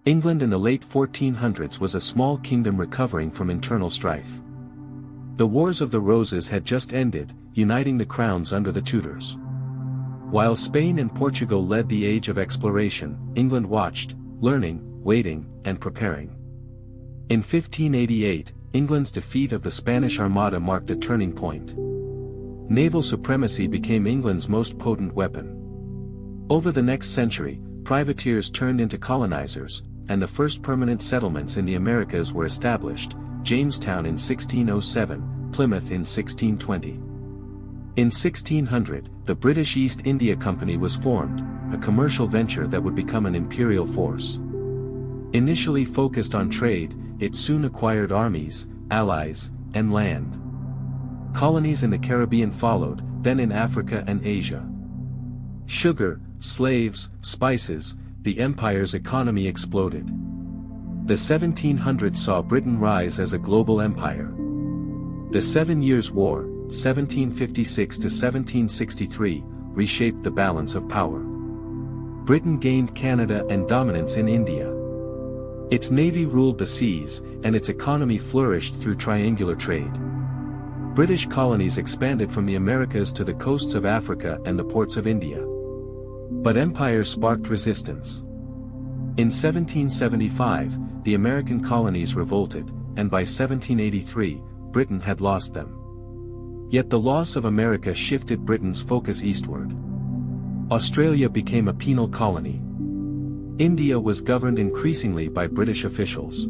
England in the late 1400s was a small kingdom recovering from internal strife. The Wars of the Roses had just ended, uniting the crowns under the Tudors. While Spain and Portugal led the age of exploration, England watched, learning, waiting, and preparing. In 1588, England's defeat of the Spanish Armada marked a turning point. Naval supremacy became England's most potent weapon. Over the next century, privateers turned into colonizers, and the first permanent settlements in the Americas were established, Jamestown in 1607, Plymouth in 1620. In 1600, the British East India Company was formed, a commercial venture that would become an imperial force. Initially focused on trade, it soon acquired armies, allies, and land. Colonies in the Caribbean followed, then in Africa and Asia. Sugar, slaves, spices, the empire's economy exploded. The 1700s saw Britain rise as a global empire. The 7 Years' War, 1756 to 1763, reshaped the balance of power. Britain gained Canada and dominance in India. Its navy ruled the seas, and its economy flourished through triangular trade. British colonies expanded from the Americas to the coasts of Africa and the ports of India. But empire sparked resistance. In 1775, the American colonies revolted, and by 1783, Britain had lost them. Yet the loss of America shifted Britain's focus eastward. Australia became a penal colony. India was governed increasingly by British officials.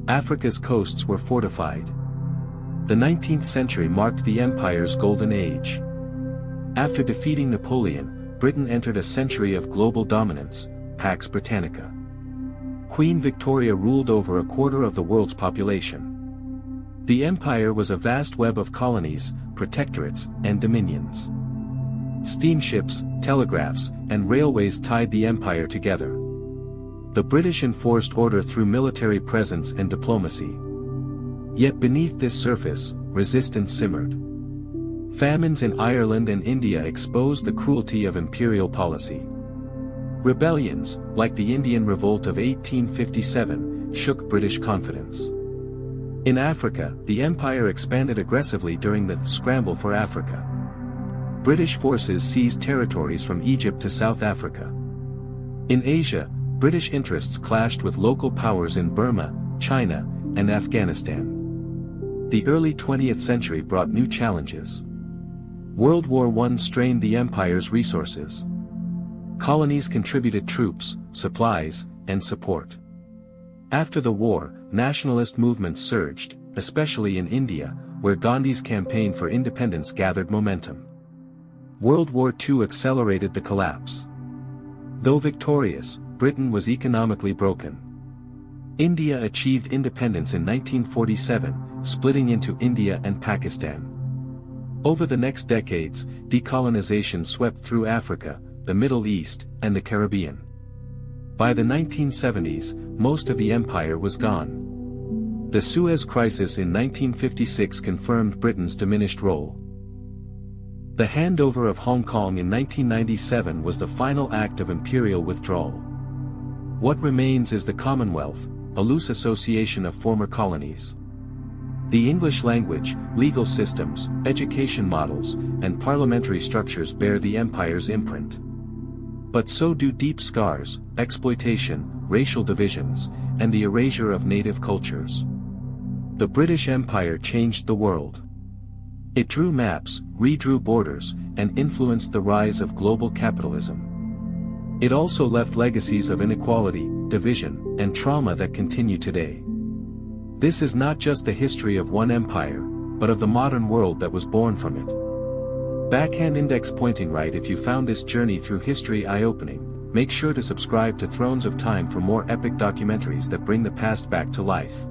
Africa's coasts were fortified. The 19th century marked the empire's golden age. After defeating Napoleon, Britain entered a century of global dominance, Pax Britannica. Queen Victoria ruled over a quarter of the world's population. The empire was a vast web of colonies, protectorates, and dominions. Steamships, telegraphs, and railways tied the empire together. The British enforced order through military presence and diplomacy. Yet beneath this surface, resistance simmered. Famines in Ireland and India exposed the cruelty of imperial policy. Rebellions, like the Indian Revolt of 1857, shook British confidence. In Africa, the empire expanded aggressively during the Scramble for Africa. British forces seized territories from Egypt to South Africa. In Asia, British interests clashed with local powers in Burma, China, and Afghanistan. The early 20th century brought new challenges. World War I strained the empire's resources. Colonies contributed troops, supplies, and support. After the war, nationalist movements surged, especially in India, where Gandhi's campaign for independence gathered momentum. World War II accelerated the collapse. Though victorious, Britain was economically broken. India achieved independence in 1947, splitting into India and Pakistan. Over the next decades, decolonization swept through Africa, the Middle East, and the Caribbean. By the 1970s, most of the empire was gone. The Suez Crisis in 1956 confirmed Britain's diminished role. The handover of Hong Kong in 1997 was the final act of imperial withdrawal. What remains is the Commonwealth, a loose association of former colonies. The English language, legal systems, education models, and parliamentary structures bear the empire's imprint. But so do deep scars, exploitation, racial divisions, and the erasure of native cultures. The British Empire changed the world. It drew maps, redrew borders, and influenced the rise of global capitalism. It also left legacies of inequality, division, and trauma that continue today. This is not just the history of one empire, but of the modern world that was born from it. Backhand index pointing right. If you found this journey through history eye-opening, make sure to subscribe to Thrones of Time for more epic documentaries that bring the past back to life.